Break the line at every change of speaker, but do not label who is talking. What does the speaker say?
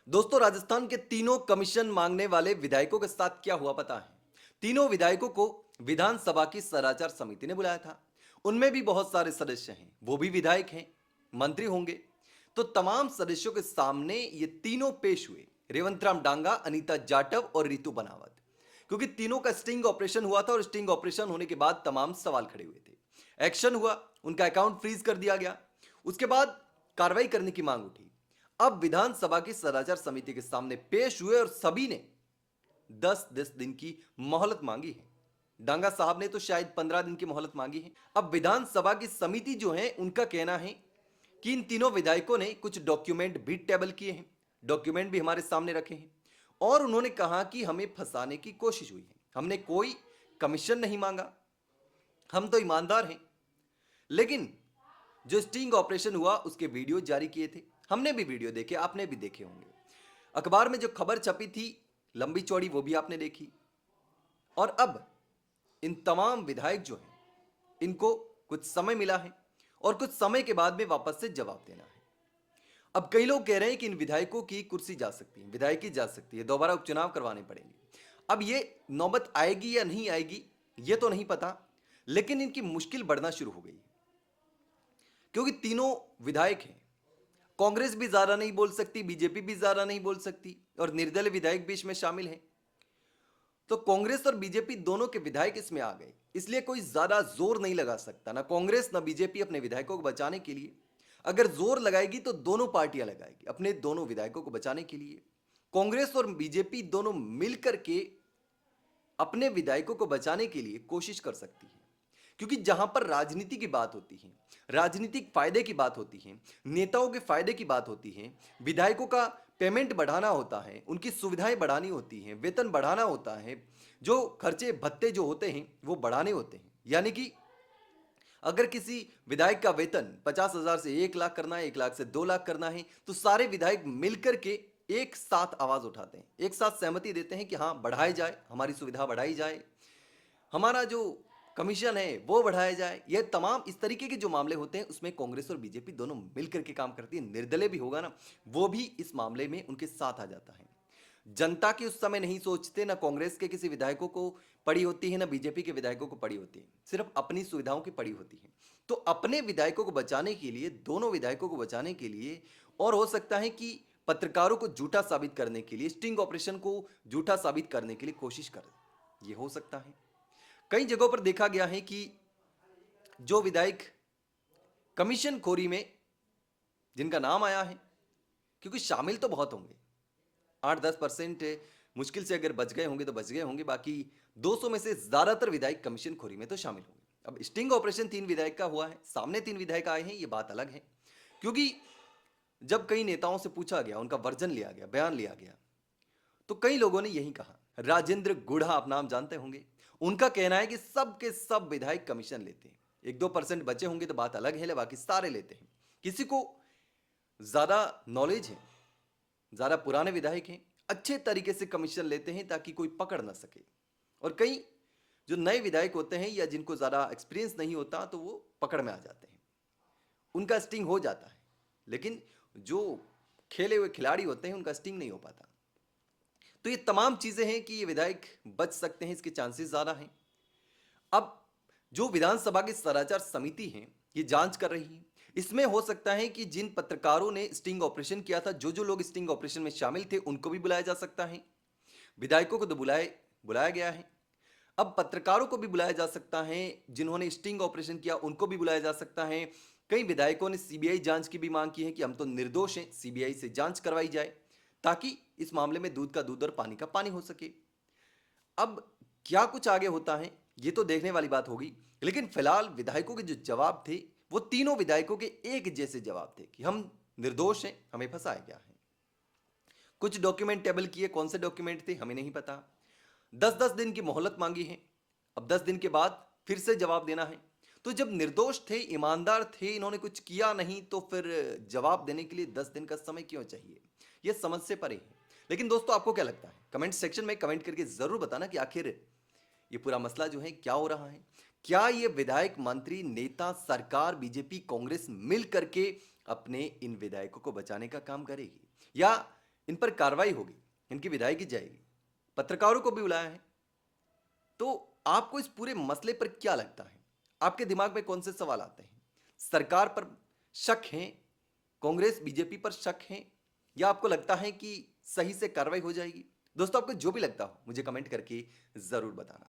दोस्तों, राजस्थान के तीनों कमीशन मांगने वाले विधायकों के साथ क्या हुआ पता है? तीनों विधायकों को विधानसभा की सदाचार समिति ने बुलाया था। उनमें भी बहुत सारे सदस्य हैं, वो भी विधायक हैं, मंत्री होंगे। तो तमाम सदस्यों के सामने ये तीनों पेश हुए, रेवंत राम डांगा, अनीता जाटव और रितु बनावत। क्योंकि तीनों का स्टिंग ऑपरेशन हुआ था और स्टिंग ऑपरेशन होने के बाद तमाम सवाल खड़े हुए थे। एक्शन हुआ, उनका अकाउंट फ्रीज कर दिया गया। उसके बाद कार्रवाई करने की मांग उठी। अब विधानसभा की सदाचार समिति के सामने पेश हुए और सभी ने 10-10 दिन की मोहलत मांगी है। डांगा साहब ने तो शायद 15 दिन की मोहलत मांगी है। अब विधानसभा की समिति जो है, उनका कहना है कि इन तीनों विधायकों ने कुछ डॉक्यूमेंट भी टेबल किए हैं, डॉक्यूमेंट भी हमारे सामने रखे हैं और उन्होंने कहा कि हमें फंसाने की कोशिश हुई है। हमने कोई कमीशन नहीं मांगा, हम तो ईमानदार हैं। लेकिन जो स्टिंग ऑपरेशन हुआ उसके वीडियो जारी किए थे, हमने भी वीडियो देखे, आपने भी देखे होंगे। अखबार में जो खबर छपी थी लंबी चौड़ी, वो भी आपने देखी। और अब इन तमाम विधायक जो हैं, इनको कुछ समय मिला है और कुछ समय के बाद में वापस से जवाब देना है। अब कई लोग कह रहे हैं कि इन विधायकों की कुर्सी जा सकती है, विधायकी जा सकती है, दोबारा उपचुनाव करवाने पड़ेंगे। अब ये नौबत आएगी या नहीं आएगी ये तो नहीं पता, लेकिन इनकी मुश्किल बढ़ना शुरू हो गई है। क्योंकि तीनों विधायक हैं, कांग्रेस भी ज्यादा नहीं बोल सकती, बीजेपी भी ज्यादा नहीं बोल सकती और निर्दलीय विधायक भी इसमें शामिल हैं। तो कांग्रेस और बीजेपी दोनों के विधायक इसमें आ गए, इसलिए कोई ज्यादा जोर नहीं लगा सकता, ना कांग्रेस ना बीजेपी अपने विधायकों को बचाने के लिए। अगर जोर लगाएगी तो दोनों पार्टियां लगाएगी अपने दोनों विधायकों को बचाने के लिए। कांग्रेस और बीजेपी दोनों मिलकर के अपने विधायकों को बचाने के लिए कोशिश कर सकती है। क्योंकि जहां पर राजनीति की बात होती है, राजनीतिक फायदे की बात होती है, नेताओं के फायदे की बात होती है, विधायकों का पेमेंट बढ़ाना होता है, उनकी सुविधाएं बढ़ानी होती हैं, वेतन बढ़ाना होता है, जो खर्चे भत्ते जो होते हैं वो बढ़ाने होते हैं। यानी कि अगर किसी विधायक का वेतन 50,000 से 1 लाख करना है, 1 लाख से 2 लाख करना है, तो सारे विधायक मिलकर के एक साथ आवाज उठाते हैं, एक साथ सहमति देते हैं कि हाँ बढ़ाए जाए, हमारी सुविधा बढ़ाई जाए, हमारा जो कमीशन है वो बढ़ाया जाए। ये तमाम इस तरीके के जो मामले होते हैं उसमें कांग्रेस और बीजेपी दोनों मिलकर के काम करती है। निर्दलीय भी होगा ना, वो भी इस मामले में उनके साथ आ जाता है। जनता की उस समय नहीं सोचते, ना कांग्रेस के किसी विधायकों को पड़ी होती है, ना बीजेपी के विधायकों को पड़ी होती है, सिर्फ अपनी सुविधाओं की पड़ी होती है। तो अपने विधायकों को बचाने के लिए, दोनों विधायकों को बचाने के लिए, और हो सकता है कि पत्रकारों को झूठा साबित करने के लिए, स्टिंग ऑपरेशन को झूठा साबित करने के लिए कोशिश कर, ये हो सकता है। कई जगहों पर देखा गया है कि जो विधायक कमीशन खोरी में जिनका नाम आया है, क्योंकि शामिल तो बहुत होंगे, 8-10% मुश्किल से अगर बच गए होंगे तो बच गए होंगे, बाकी 200 में से ज्यादातर विधायक कमीशन खोरी में तो शामिल होंगे। अब स्टिंग ऑपरेशन 3 विधायक का हुआ है, सामने 3 विधायक आए हैं, ये बात अलग है। क्योंकि जब कई नेताओं से पूछा गया, उनका वर्जन लिया गया, बयान लिया गया, तो कई लोगों ने यही कहा। राजेंद्र गुढ़ा आप नाम जानते होंगे, उनका कहना है कि सब के सब विधायक कमीशन लेते हैं, 1-2% बचे होंगे तो बात अलग है, बाकी सारे लेते हैं। किसी को ज्यादा नॉलेज है, ज्यादा पुराने विधायक हैं, अच्छे तरीके से कमीशन लेते हैं ताकि कोई पकड़ ना सके। और कई जो नए विधायक होते हैं या जिनको ज्यादा एक्सपीरियंस नहीं होता, तो वो पकड़ में आ जाते हैं, उनका स्टिंग हो जाता है। लेकिन जो खेले हुए खिलाड़ी होते हैं उनका स्टिंग नहीं हो पाता। तो ये तमाम चीजें हैं कि ये विधायक बच सकते हैं, इसके चांसेस ज्यादा हैं। अब जो विधानसभा की सदाचार समिति है, ये जांच कर रही है। इसमें हो सकता है कि जिन पत्रकारों ने स्टिंग ऑपरेशन किया था, जो जो लोग स्टिंग ऑपरेशन में शामिल थे, उनको भी बुलाया जा सकता है। विधायकों को तो बुलाए बुलाया गया है। अब पत्रकारों को भी बुलाया जा सकता है, जिन्होंने स्टिंग ऑपरेशन किया उनको भी बुलाया जा सकता है। कई विधायकों ने सीबीआई जांच की भी मांग की है कि हम तो निर्दोष हैं, सीबीआई से जांच करवाई जाए, ताकि इस मामले में दूध का दूध और पानी का पानी हो सके। अब क्या कुछ आगे होता है ये तो देखने वाली बात होगी, लेकिन फिलहाल विधायकों के जो जवाब थे, वो तीनों विधायकों के एक जैसे जवाब थे कि हम निर्दोष हैं, हमें फंसाया गया है। कुछ डॉक्यूमेंट टेबल किए, कौन से डॉक्यूमेंट थे हमें नहीं पता। 10-10 दिन की मोहलत मांगी है, अब 10 दिन के बाद फिर से जवाब देना है। तो जब निर्दोष थे, ईमानदार थे, इन्होंने कुछ किया नहीं, तो फिर जवाब देने के लिए 10 दिन का समय क्यों चाहिए? यह समझ से परे है। लेकिन दोस्तों, आपको क्या लगता है? कमेंट सेक्शन में कमेंट करके जरूर बताना कि आखिर ये पूरा मसला जो है क्या हो रहा है। क्या ये विधायक, मंत्री, नेता, सरकार, बीजेपी, कांग्रेस मिल करके अपने इन विधायकों को बचाने का काम करेगी, या इन पर कार्रवाई होगी, इनकी विदाई की जाएगी, पत्रकारों को भी बुलाया है। तो आपको इस पूरे मसले पर क्या लगता है? आपके दिमाग में कौन से सवाल आते हैं? सरकार पर शक है, कांग्रेस बीजेपी पर शक है, या आपको लगता है कि सही से कार्रवाई हो जाएगी? दोस्तों, आपको जो भी लगता हो मुझे कमेंट करके जरूर बताना।